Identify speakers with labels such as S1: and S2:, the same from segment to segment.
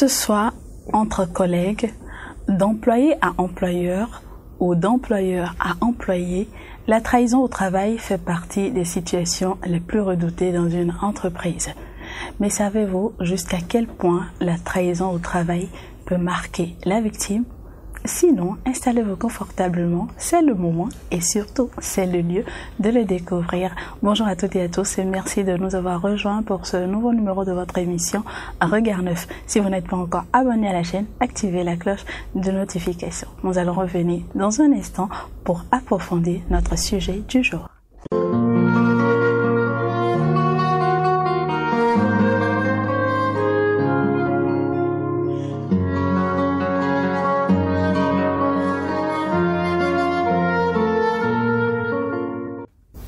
S1: ce soit entre collègues, d'employé à employeur ou d'employeur à employé, la trahison au travail fait partie des situations les plus redoutées dans une entreprise. Mais savez-vous jusqu'à quel point la trahison au travail peut marquer la victime? Sinon, installez-vous confortablement, c'est le moment et surtout, c'est le lieu de le découvrir. Bonjour à toutes et à tous et merci de nous avoir rejoints pour ce nouveau numéro de votre émission Regard Neuf. Si vous n'êtes pas encore abonné à la chaîne, activez la cloche de notification. Nous allons revenir dans un instant pour approfondir notre sujet du jour.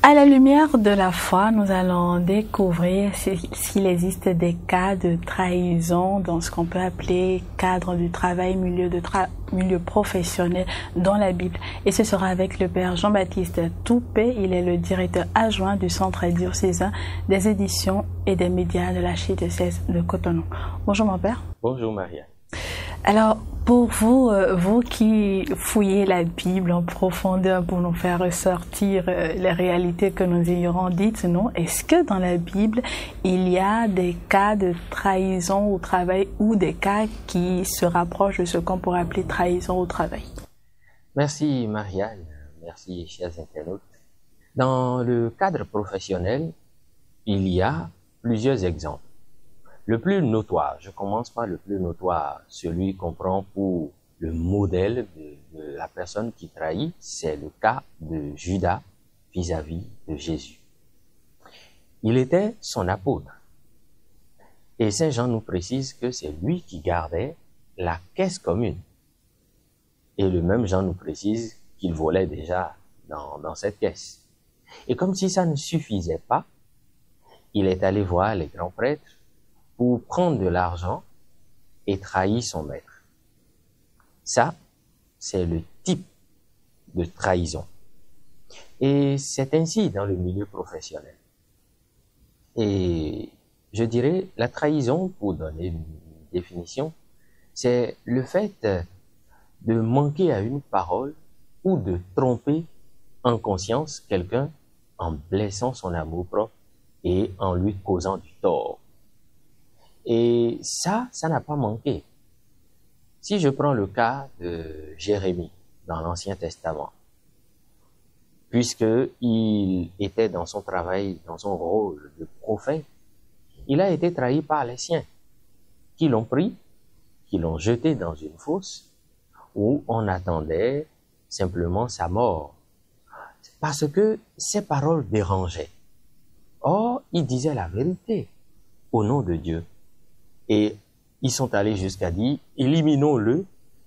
S1: À la lumière de la foi, nous allons découvrir s'il existe des cas de trahison dans ce qu'on peut appeler cadre du travail, milieu professionnel dans la Bible. Et ce sera avec le Père Jean-Baptiste Toupé. Il est le directeur adjoint du Centre diocésain des éditions et des médias de l'archidiocèse de Cotonou. Bonjour mon Père.
S2: Bonjour Maria.
S1: Alors, pour vous, vous qui fouillez la Bible en profondeur pour nous faire ressortir les réalités que nous ignorons, dites-nous, est-ce que dans la Bible, il y a des cas de trahison au travail ou des cas qui se rapprochent de ce qu'on pourrait appeler trahison au travail?
S2: Merci Marianne, merci chers internautes. Dans le cadre professionnel, il y a plusieurs exemples. Le plus notoire, je commence par le plus notoire, celui qu'on prend pour le modèle de la personne qui trahit, c'est le cas de Judas vis-à-vis de Jésus. Il était son apôtre. Et Saint Jean nous précise que c'est lui qui gardait la caisse commune. Et le même Jean nous précise qu'il volait déjà dans cette caisse. Et comme si ça ne suffisait pas, il est allé voir les grands prêtres pour prendre de l'argent et trahir son maître. Ça, c'est le type de trahison. Et c'est ainsi dans le milieu professionnel. Et je dirais, la trahison, pour donner une définition, c'est le fait de manquer à une parole ou de tromper en conscience quelqu'un en blessant son amour-propre et en lui causant du tort. Et ça n'a pas manqué. Si je prends le cas de Jérémie dans l'Ancien Testament, puisqu'il était dans son travail, dans son rôle de prophète, il a été trahi par les siens, qui l'ont pris, qui l'ont jeté dans une fosse, où on attendait simplement sa mort, parce que ses paroles dérangeaient. Or, il disait la vérité au nom de Dieu. Et ils sont allés jusqu'à dire, éliminons-le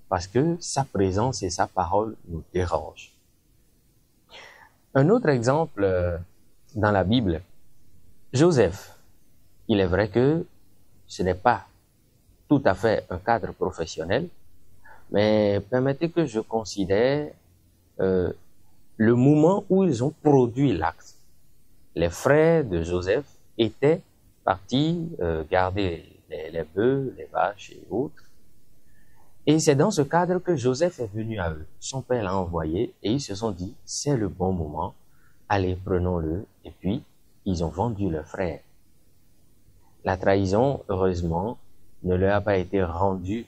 S2: parce que sa présence et sa parole nous dérangent. Un autre exemple dans la Bible, Joseph. Il est vrai que ce n'est pas tout à fait un cadre professionnel, mais permettez que je considère le moment où ils ont produit l'acte. Les frères de Joseph étaient partis garder les bœufs, les vaches et autres. Et c'est dans ce cadre que Joseph est venu à eux. Son père l'a envoyé et ils se sont dit, c'est le bon moment, allez, prenons-le. Et puis, ils ont vendu leur frère. La trahison, heureusement, ne leur a pas été rendue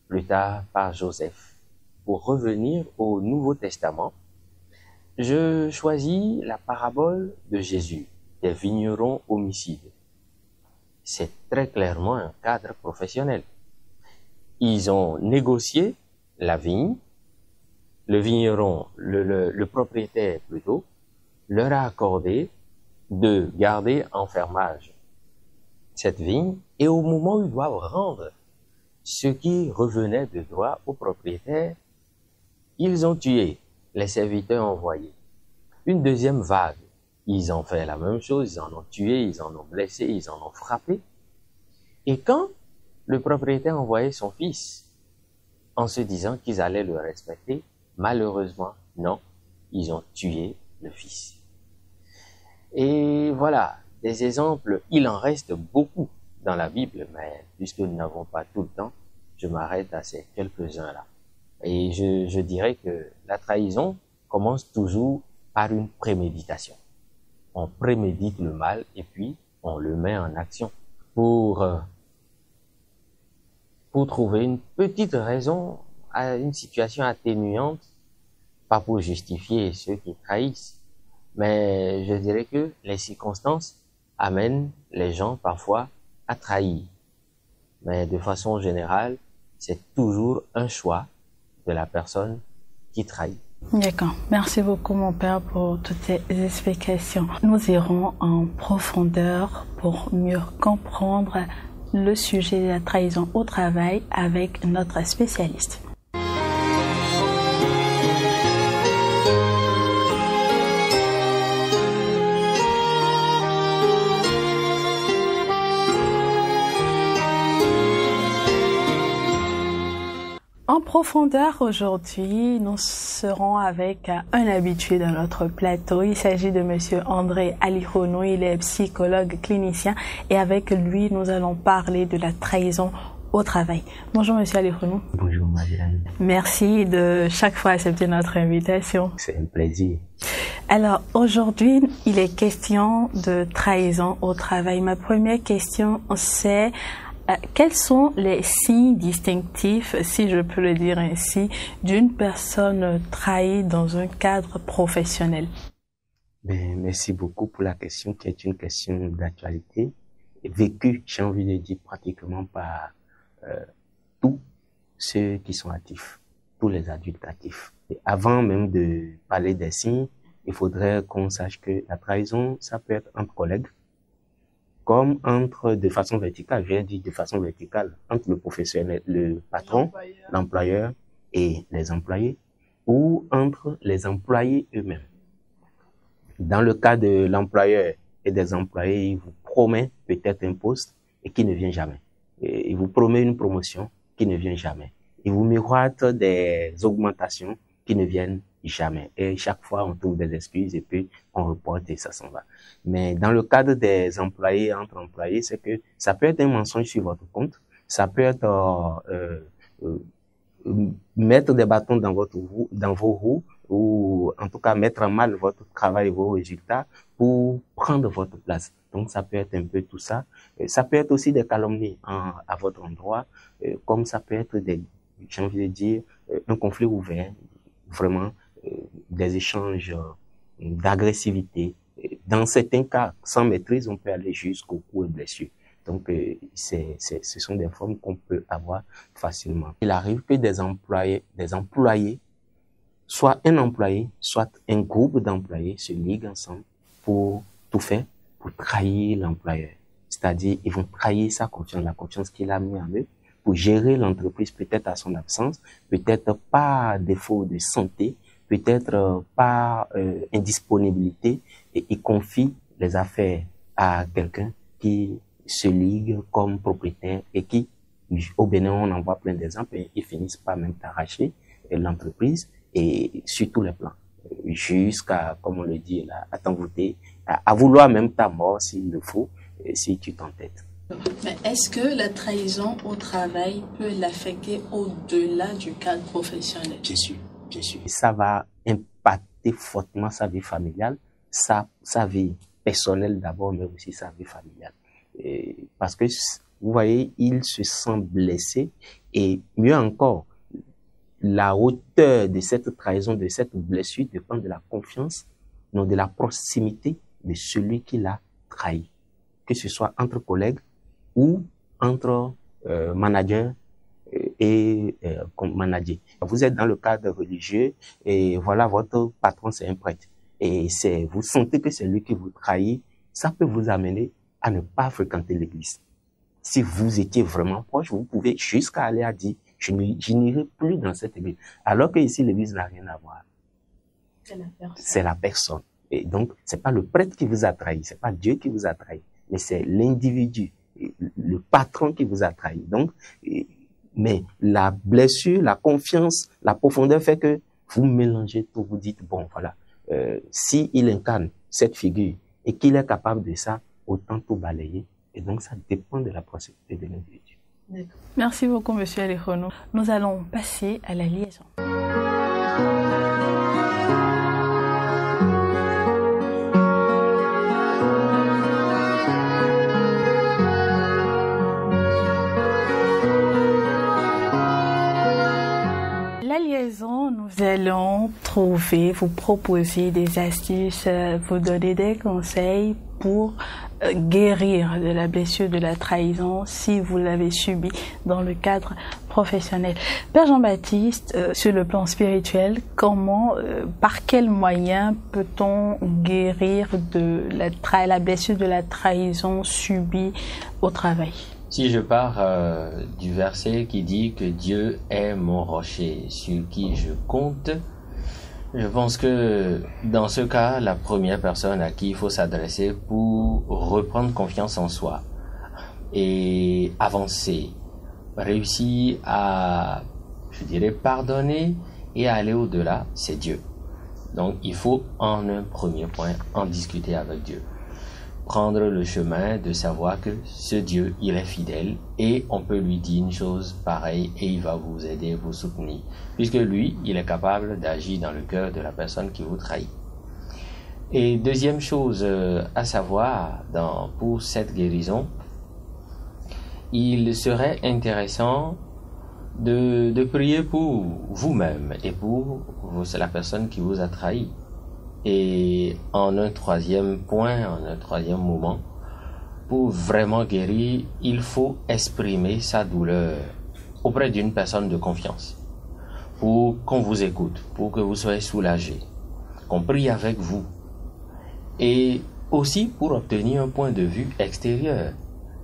S2: plus tard par Joseph. Pour revenir au Nouveau Testament, je choisis la parabole de Jésus, des vignerons homicides. C'est très clairement un cadre professionnel. Ils ont négocié la vigne, le vigneron, le propriétaire plutôt, leur a accordé de garder en fermage cette vigne et au moment où ils doivent rendre ce qui revenait de droit au propriétaire, ils ont tué les serviteurs envoyés. Une deuxième vague, ils ont fait la même chose, ils en ont tué, ils en ont blessé, ils en ont frappé. Et quand le propriétaire envoyait son fils en se disant qu'ils allaient le respecter, malheureusement, non, ils ont tué le fils. Et voilà, des exemples, il en reste beaucoup dans la Bible, mais puisque nous n'avons pas tout le temps, je m'arrête à ces quelques-uns-là. Et je dirais que la trahison commence toujours par une préméditation. On prémédite le mal et puis on le met en action pour trouver une petite raison à une situation atténuante, pas pour justifier ceux qui trahissent, mais je dirais que les circonstances amènent les gens parfois à trahir. Mais de façon générale, c'est toujours un choix de la personne qui trahit.
S1: D'accord. Merci beaucoup, mon père, pour toutes ces explications. Nous irons en profondeur pour mieux comprendre le sujet de la trahison au travail avec notre spécialiste. En profondeur aujourd'hui, nous serons avec un habitué de notre plateau. Il s'agit de Monsieur André Alirono. Il est psychologue clinicien et avec lui, nous allons parler de la trahison au travail. Bonjour Monsieur Alirono.
S3: Bonjour Marianne.
S1: Merci de chaque fois accepter notre invitation.
S3: C'est un plaisir.
S1: Alors aujourd'hui, il est question de trahison au travail. Ma première question, c'est quels sont les signes distinctifs, si je peux le dire ainsi, d'une personne trahie dans un cadre professionnel?
S3: Merci beaucoup pour la question qui est une question d'actualité, vécue, j'ai envie de dire, pratiquement par tous ceux qui sont actifs, tous les adultes actifs. Et avant même de parler des signes, il faudrait qu'on sache que la trahison, ça peut être entre collègues, comme entre, de façon verticale, je viens de dire de façon verticale, entre le professionnel, le patron, l'employeur et les employés, ou entre les employés eux-mêmes. Dans le cas de l'employeur et des employés, il vous promet peut-être un poste et qui ne vient jamais. Et il vous promet une promotion qui ne vient jamais. Il vous miroite des augmentations qui ne viennent jamais. Et chaque fois, on trouve des excuses et puis on reporte et ça s'en va. Mais dans le cadre des employés entre employés, c'est que ça peut être un mensonge sur votre compte, ça peut être mettre des bâtons dans vos roues, ou en tout cas mettre en mal votre travail et vos résultats pour prendre votre place. Donc ça peut être un peu tout ça. Ça peut être aussi des calomnies à votre endroit, comme ça peut être j'ai envie de dire, un conflit ouvert, vraiment des échanges d'agressivité. Dans certains cas, sans maîtrise, on peut aller jusqu'au coup et blessure. Donc, ce sont des formes qu'on peut avoir facilement. Il arrive que des employés, soit un employé, soit un groupe d'employés se liguent ensemble pour tout faire, pour trahir l'employeur. C'est-à-dire, ils vont trahir sa confiance, la confiance qu'il a mis en eux, pour gérer l'entreprise, peut-être à son absence, peut-être par défaut de santé, peut-être par indisponibilité, et ils confient les affaires à quelqu'un qui se ligue comme propriétaire et qui, au Bénin, on en voit plein d'exemples, et ils finissent par même t'arracher l'entreprise et sur tous les plans, jusqu'à, comme on le dit là, à t'envoûter, à vouloir même ta mort s'il le faut, si tu t'entêtes.
S1: Mais est-ce que la trahison au travail peut l'affecter au-delà du cadre professionnel?
S3: Bien sûr, bien sûr. Ça va impacter fortement sa vie familiale, sa vie personnelle d'abord, mais aussi sa vie familiale. Parce que, vous voyez, il se sent blessé et mieux encore, la hauteur de cette trahison, de cette blessure dépend de la confiance, non de la proximité de celui qui l'a trahi. Que ce soit entre collègues ou entre manager et manager. Vous êtes dans le cadre religieux et voilà, votre patron c'est un prêtre. Et vous sentez que c'est lui qui vous trahit, ça peut vous amener à ne pas fréquenter l'église. Si vous étiez vraiment proche, vous pouvez jusqu'à aller à dire, je n'irai plus dans cette église. Alors que ici, l'église n'a rien à voir. C'est la personne. Et donc, c'est pas le prêtre qui vous a trahi, c'est pas Dieu qui vous a trahi, mais c'est l'individu, le patron qui vous a trahi. Donc, mais la blessure, la confiance, la profondeur fait que vous mélangez tout, vous dites, bon, voilà, si il incarne cette figure et qu'il est capable de ça, autant tout balayer. Et donc, ça dépend de la proximité de l'individu.
S1: Merci beaucoup, Monsieur Alekhonou. Nous allons passer à la liaison. Nous allons vous proposer des astuces, vous donner des conseils pour guérir de la blessure de la trahison si vous l'avez subi dans le cadre professionnel. Père Jean-Baptiste, sur le plan spirituel, comment, par quels moyens peut-on guérir de la blessure de la trahison subie au travail?
S2: Si je pars du verset qui dit que Dieu est mon rocher sur qui je compte, je pense que dans ce cas, la première personne à qui il faut s'adresser pour reprendre confiance en soi et avancer, réussir à, je dirais, pardonner et aller au-delà, c'est Dieu. Donc il faut en un premier point en discuter avec Dieu. Prendre le chemin de savoir que ce Dieu, il est fidèle et on peut lui dire une chose pareille et il va vous aider, vous soutenir. Puisque lui, il est capable d'agir dans le cœur de la personne qui vous trahit. Et deuxième chose à savoir pour cette guérison, il serait intéressant de prier pour vous-même et pour la personne qui vous a trahi. Et en un troisième point, en un troisième moment, pour vraiment guérir, il faut exprimer sa douleur auprès d'une personne de confiance, pour qu'on vous écoute, pour que vous soyez soulagé, qu'on prie avec vous, et aussi pour obtenir un point de vue extérieur,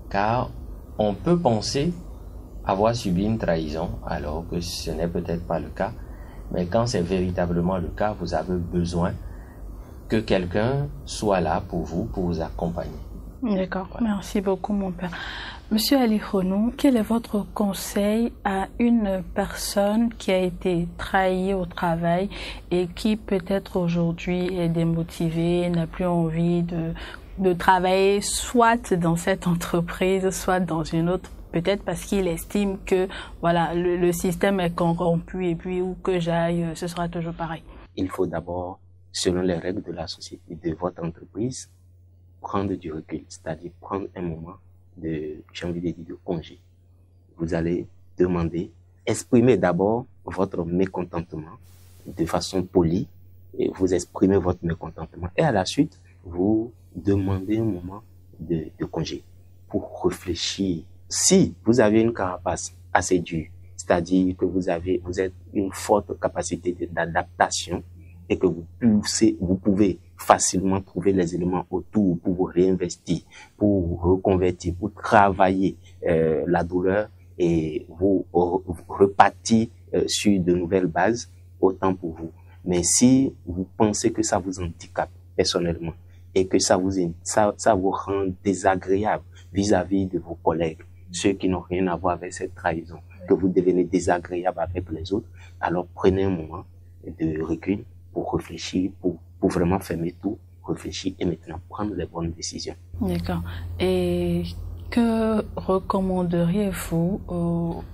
S2: car on peut penser avoir subi une trahison alors que ce n'est peut-être pas le cas, mais quand c'est véritablement le cas, vous avez besoin que quelqu'un soit là pour vous accompagner.
S1: D'accord, merci beaucoup mon père. Monsieur Alekhonou, quel est votre conseil à une personne qui a été trahie au travail et qui peut-être aujourd'hui est démotivée, n'a plus envie de travailler soit dans cette entreprise, soit dans une autre, peut-être parce qu'il estime que voilà, le système est corrompu et puis où que j'aille, ce sera toujours pareil.
S3: Il faut d'abord, selon les règles de la société, de votre entreprise, prendre du recul, c'est-à-dire prendre un moment de congé. Vous allez demander, exprimer d'abord votre mécontentement de façon polie, et vous exprimez votre mécontentement. Et à la suite, vous demandez un moment de congé pour réfléchir. Si vous avez une carapace assez dure, c'est-à-dire que vous êtes une forte capacité d'adaptation, et que vous pouvez facilement trouver les éléments autour pour vous réinvestir, pour reconvertir, pour travailler la douleur et vous repartir sur de nouvelles bases, autant pour vous. Mais si vous pensez que ça vous handicape personnellement et que ça vous rend désagréable vis-à-vis de vos collègues, ceux qui n'ont rien à voir avec cette trahison, que vous devenez désagréable avec les autres, alors prenez un moment de recul pour réfléchir, pour vraiment fermer tout, réfléchir et maintenant prendre les bonnes décisions.
S1: D'accord. Et que recommanderiez-vous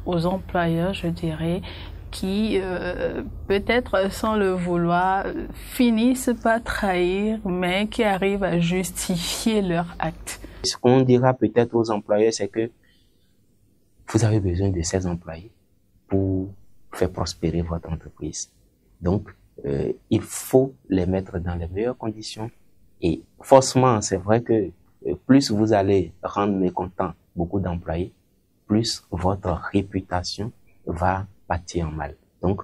S1: aux employeurs, je dirais, qui, peut-être sans le vouloir, finissent par trahir, mais qui arrivent à justifier leur acte?
S3: Ce qu'on dira peut-être aux employeurs, c'est que vous avez besoin de ces employés pour faire prospérer votre entreprise. Donc, il faut les mettre dans les meilleures conditions et forcément, c'est vrai que plus vous allez rendre mécontents beaucoup d'employés, plus votre réputation va partir en mal. Donc,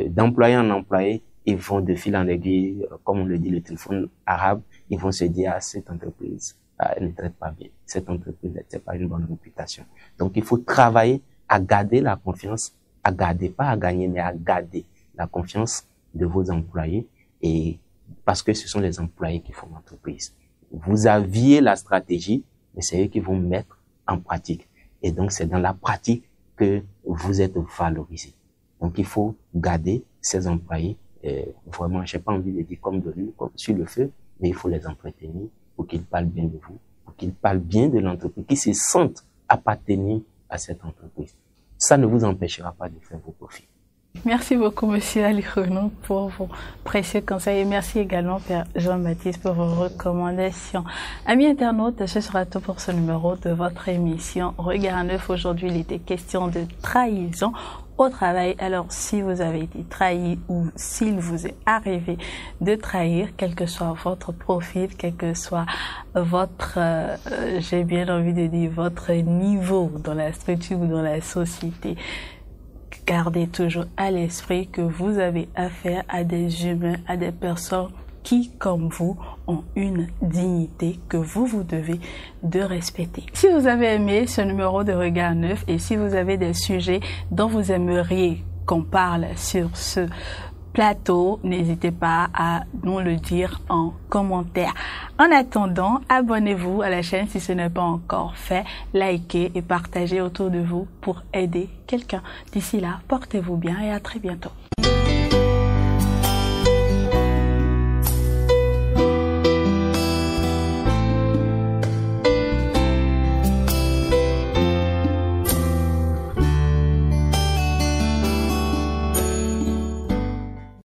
S3: d'employé en employé, ils vont de fil en aiguille, comme on le dit le téléphone arabe, ils vont se dire, cette entreprise, elle ne traite pas bien. Cette entreprise, c'est pas une bonne réputation. Donc, il faut travailler à garder la confiance, pas à gagner, mais à garder la confiance de vos employés, et parce que ce sont les employés qui font l'entreprise. Vous aviez la stratégie, mais c'est eux qui vont mettre en pratique. Et donc, c'est dans la pratique que vous êtes valorisé. Donc, il faut garder ces employés. Vraiment, j'ai pas envie de dire comme de l'huile, comme sur le feu, mais il faut les entretenir pour qu'ils parlent bien de vous, pour qu'ils parlent bien de l'entreprise, qu'ils se sentent appartenir à cette entreprise. Ça ne vous empêchera pas de faire vos profits.
S1: Merci beaucoup, Monsieur Ali Renaud, pour vos précieux conseils et merci également, Père Jean-Baptiste, pour vos recommandations. Amis internautes, ce sera tout pour ce numéro de votre émission Regard Neuf. Aujourd'hui, il était question de trahison au travail. Alors, si vous avez été trahi ou s'il vous est arrivé de trahir, quel que soit votre profil, quel que soit votre, j'ai bien envie de dire, votre niveau dans la structure ou dans la société, gardez toujours à l'esprit que vous avez affaire à des humains, à des personnes qui, comme vous, ont une dignité que vous devez de respecter. Si vous avez aimé ce numéro de Regard Neuf et si vous avez des sujets dont vous aimeriez qu'on parle sur ce plateau, n'hésitez pas à nous le dire en commentaire. En attendant, abonnez-vous à la chaîne si ce n'est pas encore fait, likez et partagez autour de vous pour aider quelqu'un. D'ici là, portez-vous bien et à très bientôt.